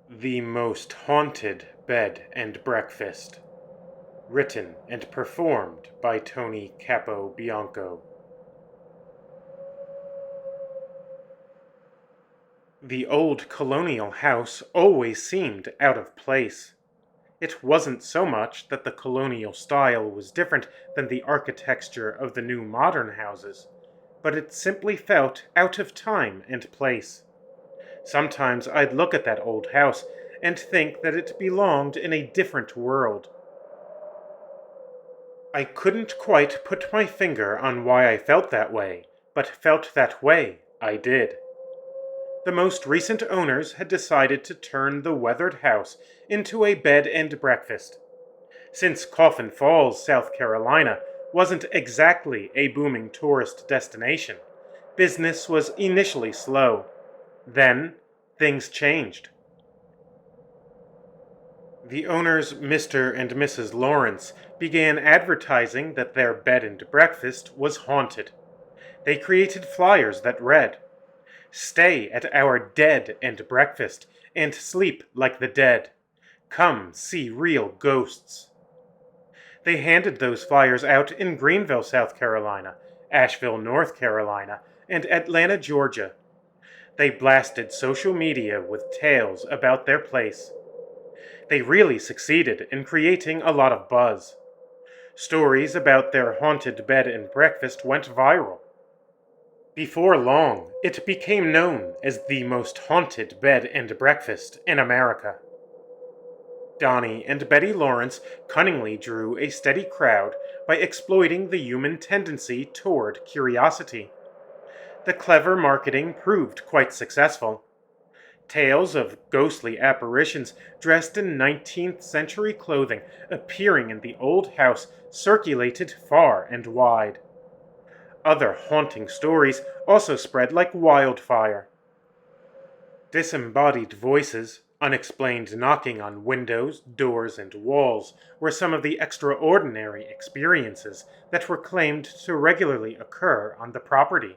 The Most Haunted Bed and Breakfast. Written and performed by Tony Capobianco. The old colonial house always seemed out of place. It wasn't so much that the colonial style was different than the architecture of the new modern houses, but it simply felt out of time and place. Sometimes I'd look at that old house and think that it belonged in a different world. I couldn't quite put my finger on why I felt that way, but felt that way I did. The most recent owners had decided to turn the weathered house into a bed and breakfast. Since Coffin Falls, South Carolina, wasn't exactly a booming tourist destination, business was initially slow. Then, things changed. The owners, Mr. and Mrs. Lawrence, began advertising that their bed and breakfast was haunted. They created flyers that read, "Stay at our dead and breakfast and sleep like the dead. Come see real ghosts." They handed those flyers out in Greenville, South Carolina, Asheville, North Carolina, and Atlanta, Georgia. They blasted social media with tales about their place. They really succeeded in creating a lot of buzz. Stories about their haunted bed and breakfast went viral. Before long, it became known as the most haunted bed and breakfast in America. Donnie and Betty Lawrence cunningly drew a steady crowd by exploiting the human tendency toward curiosity. The clever marketing proved quite successful. Tales of ghostly apparitions dressed in 19th century clothing appearing in the old house circulated far and wide. Other haunting stories also spread like wildfire. Disembodied voices, unexplained knocking on windows, doors, and walls were some of the extraordinary experiences that were claimed to regularly occur on the property.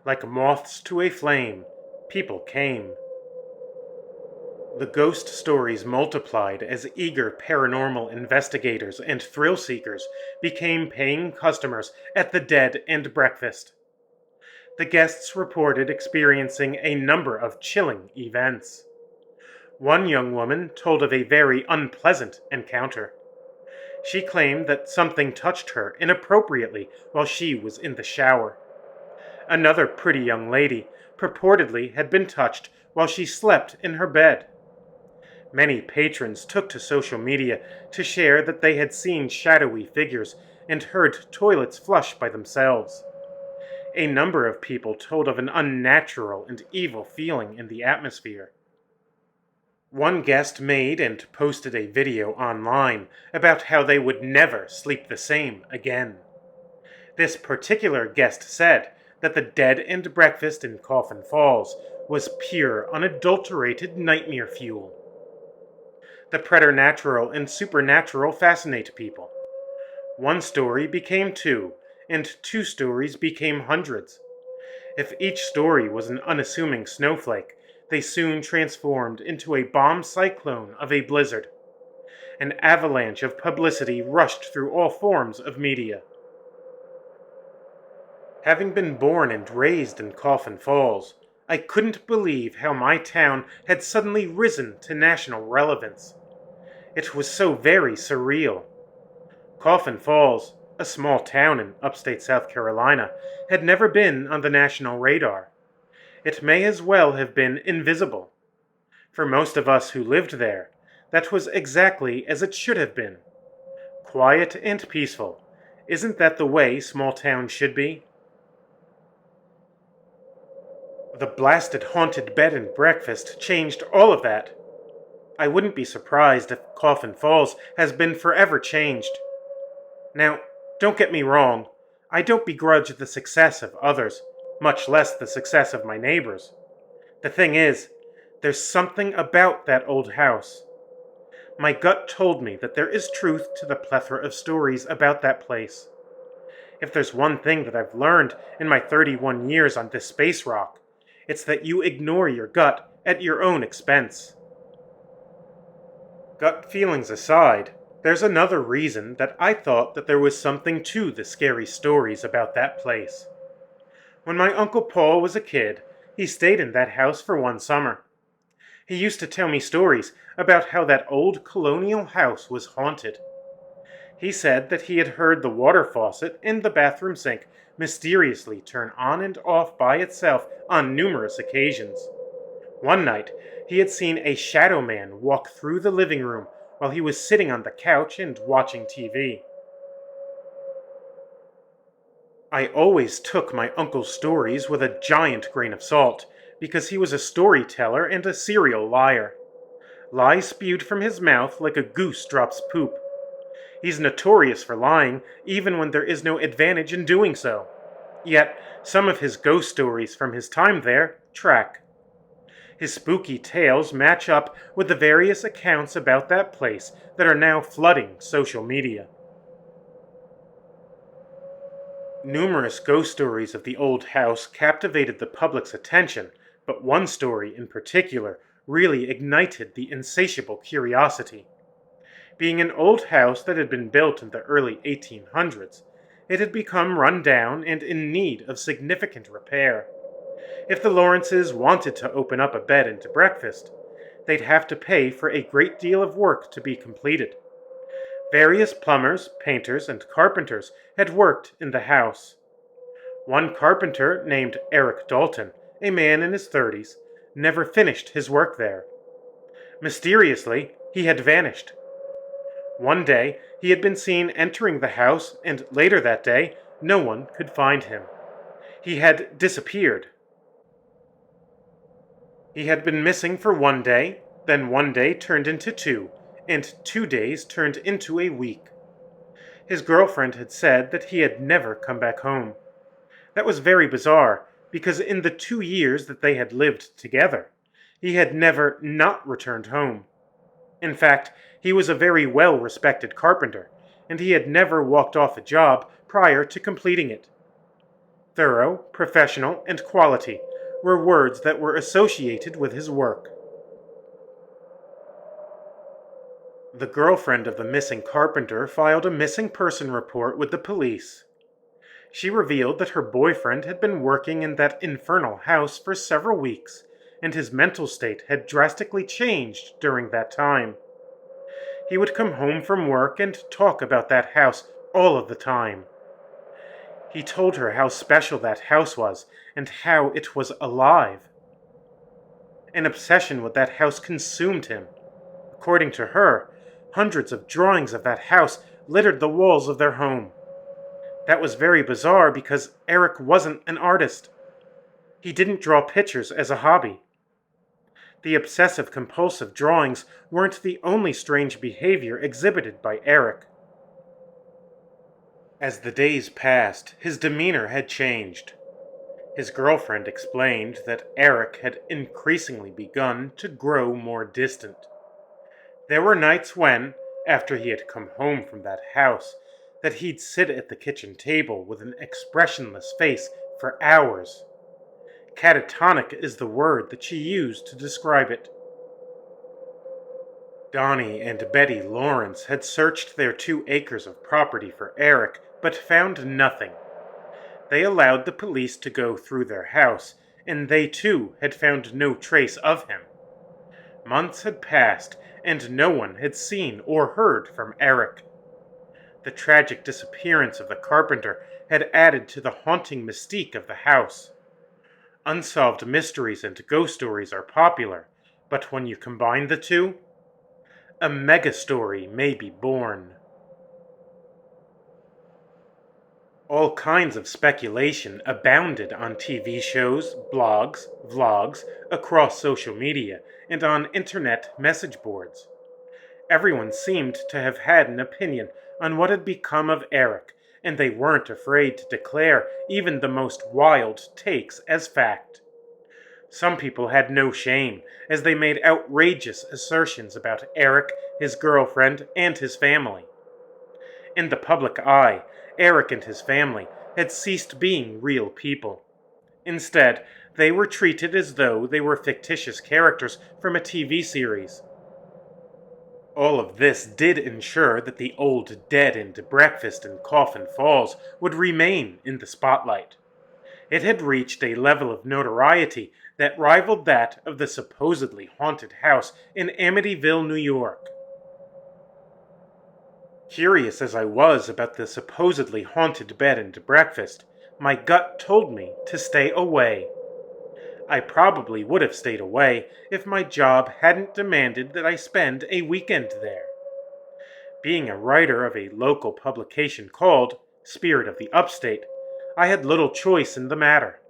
Like moths to a flame, people came. The ghost stories multiplied as eager paranormal investigators and thrill seekers became paying customers at the Dead and Breakfast. The guests reported experiencing a number of chilling events. One young woman told of a very unpleasant encounter. She claimed that something touched her inappropriately while she was in the shower. Another pretty young lady purportedly had been touched while she slept in her bed. Many patrons took to social media to share that they had seen shadowy figures and heard toilets flush by themselves. A number of people told of an unnatural and evil feeling in the atmosphere. One guest made and posted a video online about how they would never sleep the same again. This particular guest said that the Dead and Breakfast in Coffin Falls was pure, unadulterated nightmare fuel. The preternatural and supernatural fascinate people. One story became two, and two stories became hundreds. If each story was an unassuming snowflake, they soon transformed into a bomb cyclone of a blizzard. An avalanche of publicity rushed through all forms of media. Having been born and raised in Coffin Falls, I couldn't believe how my town had suddenly risen to national relevance. It was so very surreal. Coffin Falls, a small town in upstate South Carolina, had never been on the national radar. It may as well have been invisible. For most of us who lived there, that was exactly as it should have been. Quiet and peaceful. Isn't that the way small towns should be? The blasted haunted bed and breakfast changed all of that. I wouldn't be surprised if Coffin Falls has been forever changed. Now, don't get me wrong, I don't begrudge the success of others, much less the success of my neighbors. The thing is, there's something about that old house. My gut told me that there is truth to the plethora of stories about that place. If there's one thing that I've learned in my 31 years on this space rock, it's that you ignore your gut at your own expense. Gut feelings aside, there's another reason that I thought that there was something to the scary stories about that place. When my Uncle Paul was a kid, he stayed in that house for one summer. He used to tell me stories about how that old colonial house was haunted. He said that he had heard the water faucet in the bathroom sink mysteriously turn on and off by itself on numerous occasions. One night, he had seen a shadow man walk through the living room while he was sitting on the couch and watching TV. I always took my uncle's stories with a giant grain of salt, because he was a storyteller and a serial liar. Lies spewed from his mouth like a goose drops poop. He's notorious for lying, even when there is no advantage in doing so. Yet, some of his ghost stories from his time there track. His spooky tales match up with the various accounts about that place that are now flooding social media. Numerous ghost stories of the old house captivated the public's attention, but one story in particular really ignited the insatiable curiosity. Being an old house that had been built in the early 1800s, it had become run down and in need of significant repair. If the Lawrences wanted to open up a bed and breakfast, they'd have to pay for a great deal of work to be completed. Various plumbers, painters, and carpenters had worked in the house. One carpenter named Eric Dalton, a man in his 30s, never finished his work there. Mysteriously, he had vanished. One day, he had been seen entering the house, and later that day, no one could find him. He had disappeared. He had been missing for one day, then one day turned into 2, and 2 days turned into a week. His girlfriend had said that he had never come back home. That was very bizarre, because in the 2 years that they had lived together, he had never not returned home. In fact, he was a very well-respected carpenter, and he had never walked off a job prior to completing it. Thorough, professional, and quality were words that were associated with his work. The girlfriend of the missing carpenter filed a missing person report with the police. She revealed that her boyfriend had been working in that infernal house for several weeks, and his mental state had drastically changed during that time. He would come home from work and talk about that house all of the time. He told her how special that house was and how it was alive. An obsession with that house consumed him. According to her, hundreds of drawings of that house littered the walls of their home. That was very bizarre because Eric wasn't an artist. He didn't draw pictures as a hobby. The obsessive-compulsive drawings weren't the only strange behavior exhibited by Eric. As the days passed, his demeanor had changed. His girlfriend explained that Eric had increasingly begun to grow more distant. There were nights when, after he had come home from that house, that he'd sit at the kitchen table with an expressionless face for hours. Catatonic is the word that she used to describe it. Donnie and Betty Lawrence had searched their 2 acres of property for Eric, but found nothing. They allowed the police to go through their house, and they too had found no trace of him. Months had passed, and no one had seen or heard from Eric. The tragic disappearance of the carpenter had added to the haunting mystique of the house. Unsolved mysteries and ghost stories are popular, but when you combine the two, a mega-story may be born. All kinds of speculation abounded on TV shows, blogs, vlogs, across social media, and on internet message boards. Everyone seemed to have had an opinion on what had become of Eric, and they weren't afraid to declare even the most wild takes as fact. Some people had no shame, as they made outrageous assertions about Eric, his girlfriend, and his family. In the public eye, Eric and his family had ceased being real people. Instead, they were treated as though they were fictitious characters from a TV series. All of this did ensure that the old dead and breakfast in Coffin Falls would remain in the spotlight. It had reached a level of notoriety that rivaled that of the supposedly haunted house in Amityville, New York. Curious as I was about the supposedly haunted bed and breakfast, my gut told me to stay away. I probably would have stayed away if my job hadn't demanded that I spend a weekend there. Being a writer of a local publication called Spirit of the Upstate, I had little choice in the matter.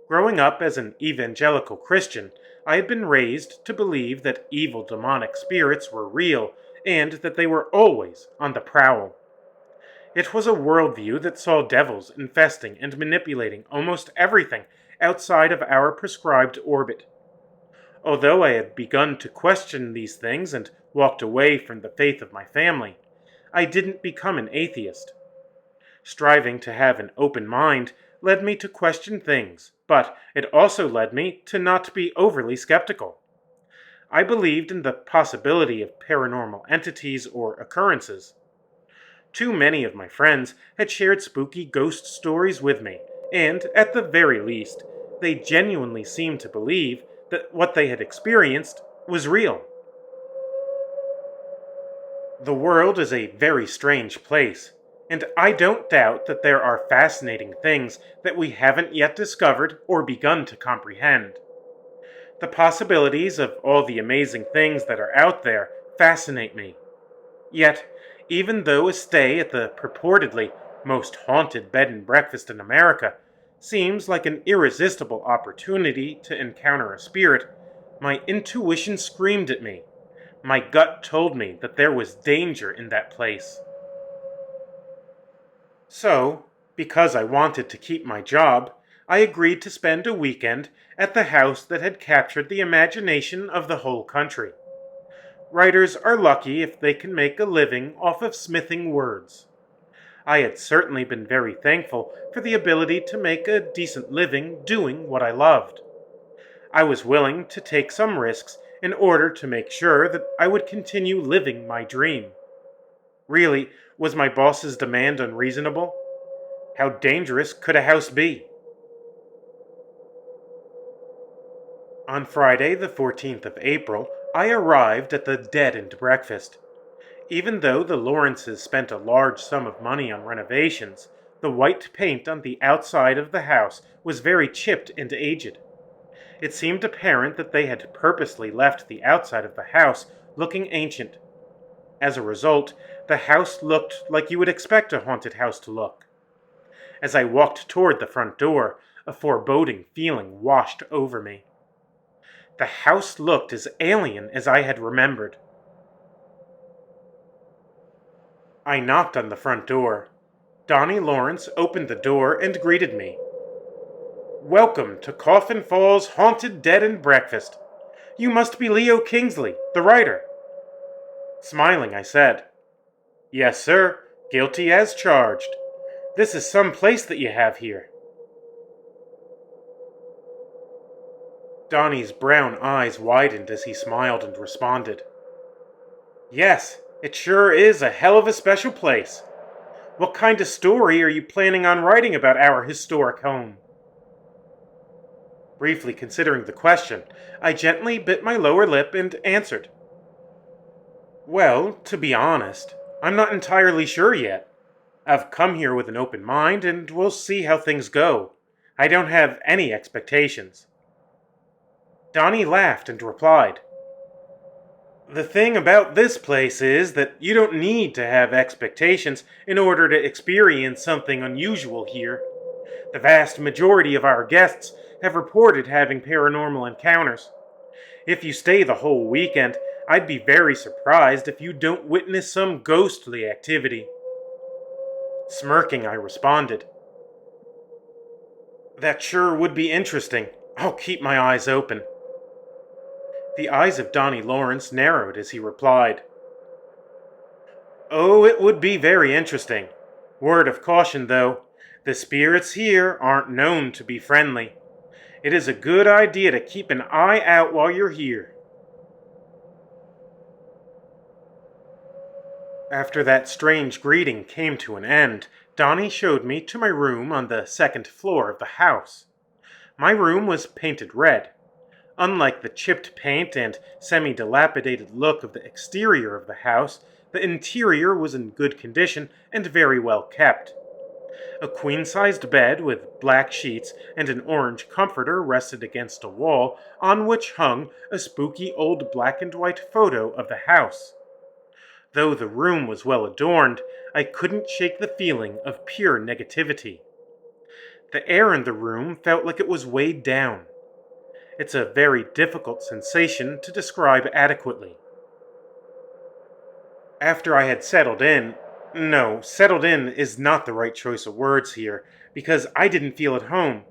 Growing up as an evangelical Christian, I had been raised to believe that evil demonic spirits were real and that they were always on the prowl. It was a worldview that saw devils infesting and manipulating almost everything outside of our prescribed orbit. Although I had begun to question these things and walked away from the faith of my family, I didn't become an atheist. Striving to have an open mind led me to question things, but it also led me to not be overly skeptical. I believed in the possibility of paranormal entities or occurrences. Too many of my friends had shared spooky ghost stories with me, and at the very least, they genuinely seemed to believe that what they had experienced was real. The world is a very strange place, and I don't doubt that there are fascinating things that we haven't yet discovered or begun to comprehend. The possibilities of all the amazing things that are out there fascinate me. Yet, even though a stay at the purportedly most haunted bed and breakfast in America seems like an irresistible opportunity to encounter a spirit, my intuition screamed at me. My gut told me that there was danger in that place. So, because I wanted to keep my job, I agreed to spend a weekend at the house that had captured the imagination of the whole country. Writers are lucky if they can make a living off of smithing words. I had certainly been very thankful for the ability to make a decent living doing what I loved. I was willing to take some risks in order to make sure that I would continue living my dream. Really, was my boss's demand unreasonable? How dangerous could a house be? On Friday, the 14th of April, I arrived at the Dead and Breakfast. Even though the Lawrences spent a large sum of money on renovations, the white paint on the outside of the house was very chipped and aged. It seemed apparent that they had purposely left the outside of the house looking ancient. As a result, the house looked like you would expect a haunted house to look. As I walked toward the front door, a foreboding feeling washed over me. The house looked as alien as I had remembered. I knocked on the front door. Donnie Lawrence opened the door and greeted me. "Welcome to Coffin Falls Haunted Dead and Breakfast. You must be Leo Kingsley, the writer." Smiling, I said, "Yes, sir. Guilty as charged. This is some place that you have here." Donnie's brown eyes widened as he smiled and responded. "Yes, it sure is a hell of a special place. What kind of story are you planning on writing about our historic home?" Briefly considering the question, I gently bit my lower lip and answered. "Well, to be honest, I'm not entirely sure yet. I've come here with an open mind and we'll see how things go. I don't have any expectations." Donnie laughed and replied, "The thing about this place is that you don't need to have expectations in order to experience something unusual here. The vast majority of our guests have reported having paranormal encounters. If you stay the whole weekend, I'd be very surprised if you don't witness some ghostly activity." Smirking, I responded, "That sure would be interesting. I'll keep my eyes open." The eyes of Donnie Lawrence narrowed as he replied, "Oh, it would be very interesting. Word of caution, though, the spirits here aren't known to be friendly. It is a good idea to keep an eye out while you're here." After that strange greeting came to an end, Donnie showed me to my room on the second floor of the house. My room was painted red. Unlike the chipped paint and semi-dilapidated look of the exterior of the house, the interior was in good condition and very well kept. A queen-sized bed with black sheets and an orange comforter rested against a wall on which hung a spooky old black and white photo of the house. Though the room was well adorned, I couldn't shake the feeling of pure negativity. The air in the room felt like it was weighed down. It's a very difficult sensation to describe adequately. After I had settled in is not the right choice of words here, because I didn't feel at home.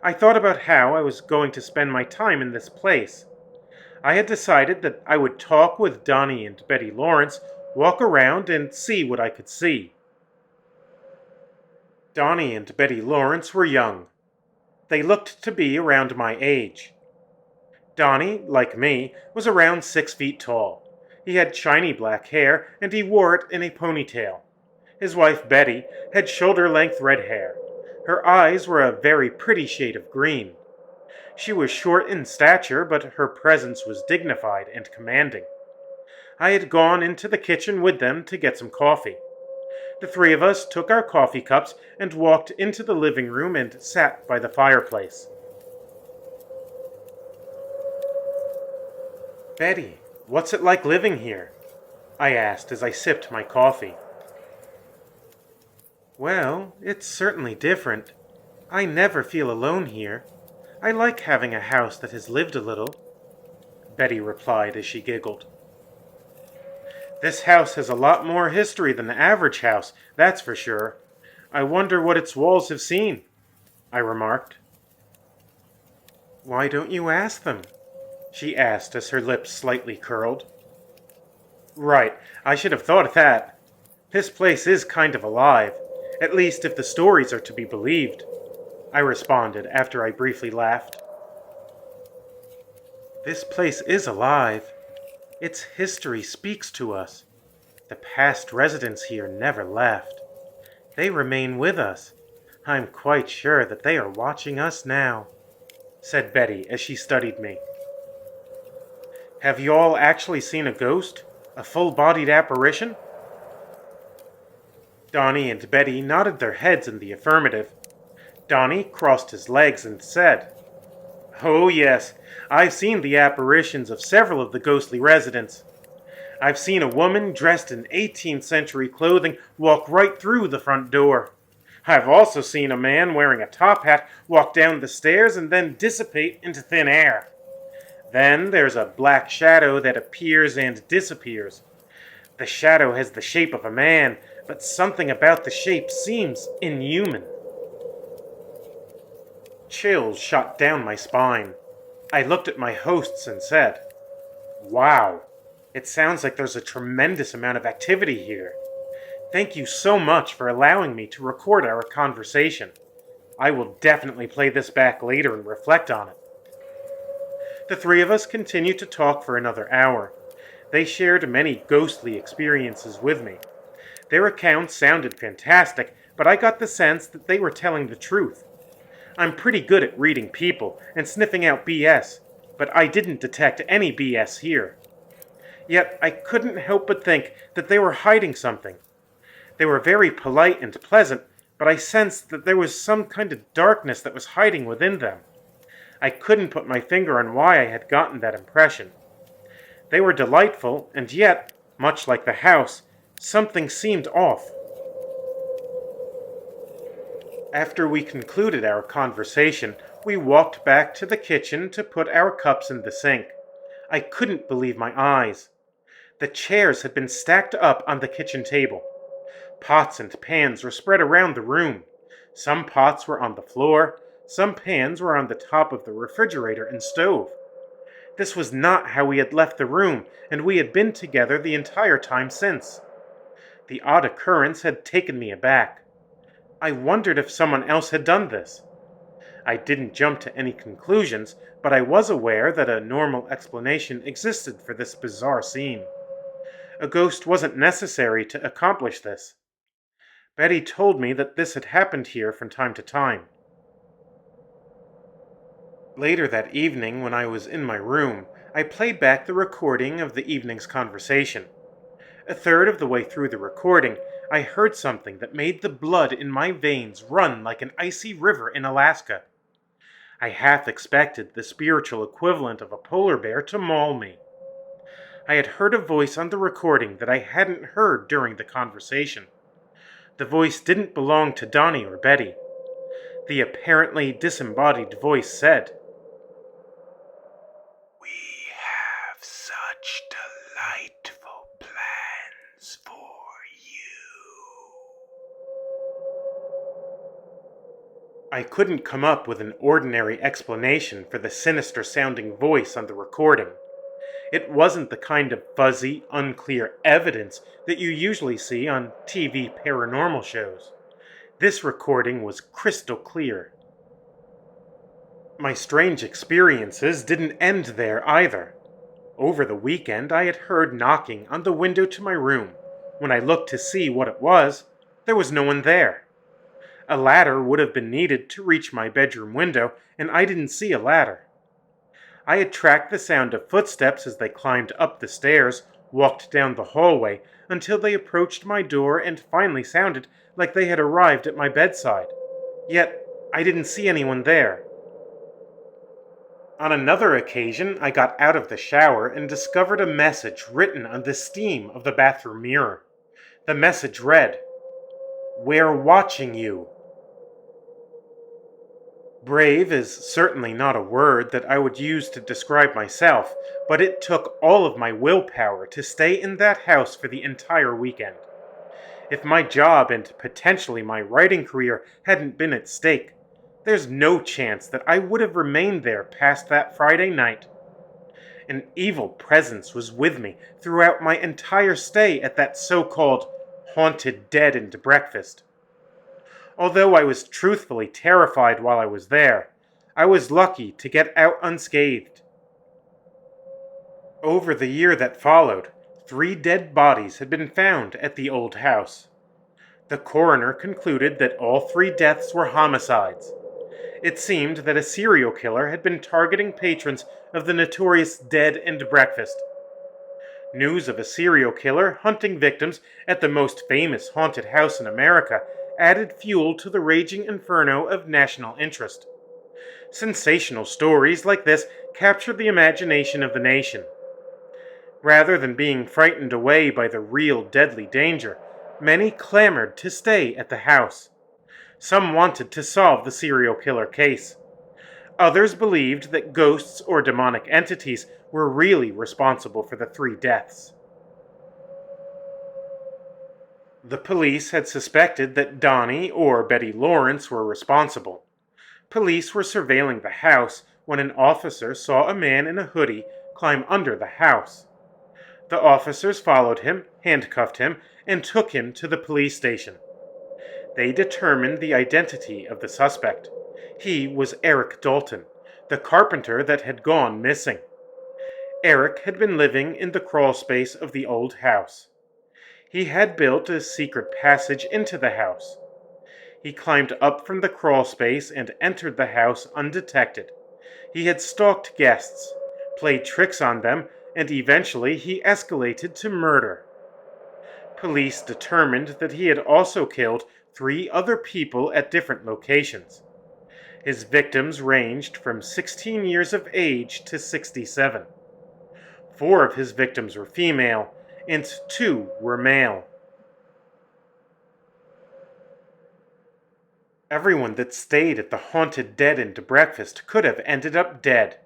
I thought about how I was going to spend my time in this place. I had decided that I would talk with Donnie and Betty Lawrence, walk around, and see what I could see. Donnie and Betty Lawrence were young. They looked to be around my age. Donnie, like me, was around 6 feet tall. He had shiny black hair, and he wore it in a ponytail. His wife, Betty, had shoulder-length red hair. Her eyes were a very pretty shade of green. She was short in stature, but her presence was dignified and commanding. I had gone into the kitchen with them to get some coffee. The three of us took our coffee cups and walked into the living room and sat by the fireplace. "Betty, what's it like living here?" I asked as I sipped my coffee. "Well, it's certainly different. I never feel alone here. I like having a house that has lived a little," Betty replied as she giggled. "This house has a lot more history than the average house, that's for sure. I wonder what its walls have seen," I remarked. "Why don't you ask them?" she asked as her lips slightly curled. "Right, I should have thought of that. This place is kind of alive, at least if the stories are to be believed," I responded after I briefly laughed. "This place is alive. Its history speaks to us. The past residents here never left. They remain with us. I'm quite sure that they are watching us now," said Betty as she studied me. "Have you all actually seen a ghost? A full-bodied apparition?" Donnie and Betty nodded their heads in the affirmative. Donnie crossed his legs and said, "Oh yes, I've seen the apparitions of several of the ghostly residents. I've seen a woman dressed in 18th century clothing walk right through the front door. I've also seen a man wearing a top hat walk down the stairs and then dissipate into thin air. Then there's a black shadow that appears and disappears. The shadow has the shape of a man, but something about the shape seems inhuman." Chills shot down my spine. I looked at my hosts and said, "Wow, it sounds like there's a tremendous amount of activity here. Thank you so much for allowing me to record our conversation. I will definitely play this back later and reflect on it." The three of us continued to talk for another hour. They shared many ghostly experiences with me. Their accounts sounded fantastic, but I got the sense that they were telling the truth. I'm pretty good at reading people and sniffing out BS, but I didn't detect any BS here. Yet I couldn't help but think that they were hiding something. They were very polite and pleasant, but I sensed that there was some kind of darkness that was hiding within them. I couldn't put my finger on why I had gotten that impression. They were delightful, and yet, much like the house, something seemed off. After we concluded our conversation, we walked back to the kitchen to put our cups in the sink. I couldn't believe my eyes. The chairs had been stacked up on the kitchen table. Pots and pans were spread around the room. Some pots were on the floor. Some pans were on the top of the refrigerator and stove. This was not how we had left the room, and we had been together the entire time since. The odd occurrence had taken me aback. I wondered if someone else had done this. I didn't jump to any conclusions, but I was aware that a normal explanation existed for this bizarre scene. A ghost wasn't necessary to accomplish this. Betty told me that this had happened here from time to time. Later that evening, when I was in my room, I played back the recording of the evening's conversation. A third of the way through the recording, I heard something that made the blood in my veins run like an icy river in Alaska. I half expected the spiritual equivalent of a polar bear to maul me. I had heard a voice on the recording that I hadn't heard during the conversation. The voice didn't belong to Donnie or Betty. The apparently disembodied voice said, "We have such delightful plans for you." I couldn't come up with an ordinary explanation for the sinister-sounding voice on the recording. It wasn't the kind of fuzzy, unclear evidence that you usually see on TV paranormal shows. This recording was crystal clear. My strange experiences didn't end there either. Over the weekend, I had heard knocking on the window to my room. When I looked to see what it was, there was no one there. A ladder would have been needed to reach my bedroom window, and I didn't see a ladder. I had tracked the sound of footsteps as they climbed up the stairs, walked down the hallway, until they approached my door and finally sounded like they had arrived at my bedside. Yet, I didn't see anyone there. On another occasion, I got out of the shower and discovered a message written on the steam of the bathroom mirror. The message read, "We're watching you." Brave is certainly not a word that I would use to describe myself, but it took all of my willpower to stay in that house for the entire weekend. If my job and potentially my writing career hadn't been at stake, there's no chance that I would have remained there past that Friday night. An evil presence was with me throughout my entire stay at that so-called haunted dead and breakfast. Although I was truthfully terrified while I was there, I was lucky to get out unscathed. Over the year that followed, 3 dead bodies had been found at the old house. The coroner concluded that all 3 deaths were homicides. It seemed that a serial killer had been targeting patrons of the notorious Dead and Breakfast. News of a serial killer hunting victims at the most famous haunted house in America added fuel to the raging inferno of national interest. Sensational stories like this captured the imagination of the nation. Rather than being frightened away by the real deadly danger, many clamored to stay at the house. Some wanted to solve the serial killer case. Others believed that ghosts or demonic entities were really responsible for the 3 deaths. The police had suspected that Donnie or Betty Lawrence were responsible. Police were surveilling the house when an officer saw a man in a hoodie climb under the house. The officers followed him, handcuffed him, and took him to the police station. They determined the identity of the suspect. He was Eric Dalton, the carpenter that had gone missing. Eric had been living in the crawl space of the old house. He had built a secret passage into the house. He climbed up from the crawl space and entered the house undetected. He had stalked guests, played tricks on them, and eventually he escalated to murder. Police determined that he had also killed 3 other people at different locations. His victims ranged from 16 years of age to 67. 4 of his victims were female, and 2 were male. Everyone that stayed at the haunted Dead and Breakfast could have ended up dead.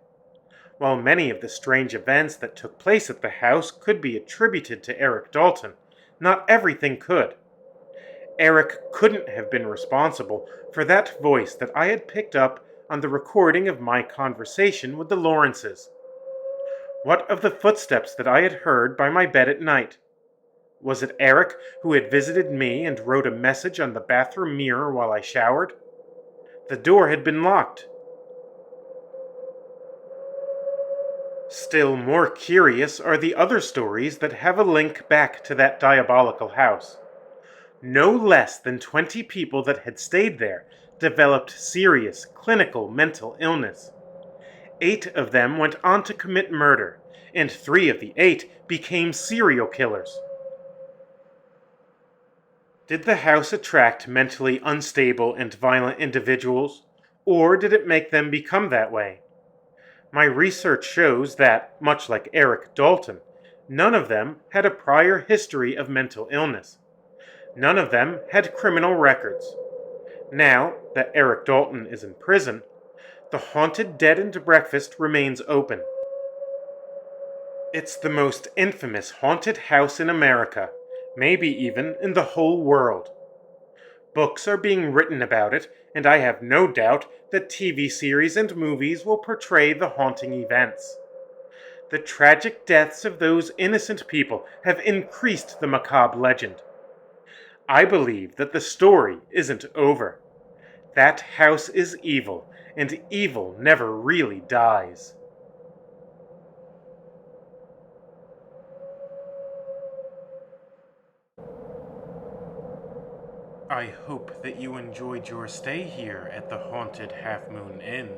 While many of the strange events that took place at the house could be attributed to Eric Dalton, not everything could. Eric couldn't have been responsible for that voice that I had picked up on the recording of my conversation with the Lawrences. What of the footsteps that I had heard by my bed at night? Was it Eric who had visited me and wrote a message on the bathroom mirror while I showered? The door had been locked. Still more curious are the other stories that have a link back to that diabolical house. No less than 20 people that had stayed there developed serious clinical mental illness. 8 of them went on to commit murder, and 3 of the 8 became serial killers. Did the house attract mentally unstable and violent individuals, or did it make them become that way? My research shows that, much like Eric Dalton, none of them had a prior history of mental illness. None of them had criminal records. Now that Eric Dalton is in prison, the haunted Dead and Breakfast remains open. It's the most infamous haunted house in America, maybe even in the whole world. Books are being written about it, and I have no doubt that TV series and movies will portray the haunting events. The tragic deaths of those innocent people have increased the macabre legend. I believe that the story isn't over. That house is evil, and evil never really dies. I hope that you enjoyed your stay here at the Haunted Half Moon Inn.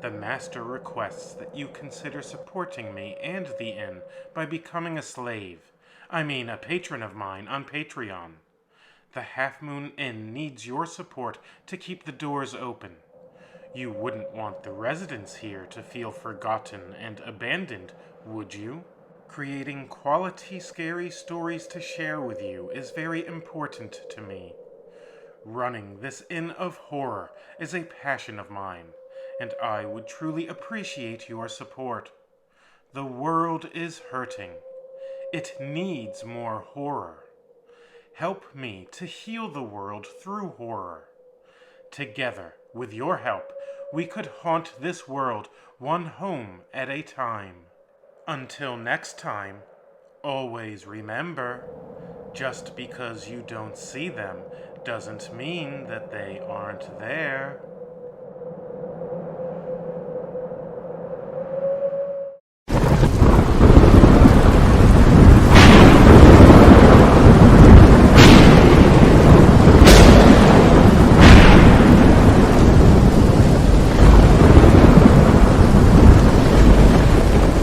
The Master requests that you consider supporting me and the inn by becoming a patron of mine on Patreon. The Half Moon Inn needs your support to keep the doors open. You wouldn't want the residents here to feel forgotten and abandoned, would you? Creating quality scary stories to share with you is very important to me. Running this inn of horror is a passion of mine, and I would truly appreciate your support. The world is hurting. It needs more horror. Help me to heal the world through horror. Together, with your help, we could haunt this world one home at a time. Until next time, always remember, just because you don't see them doesn't mean that they aren't there.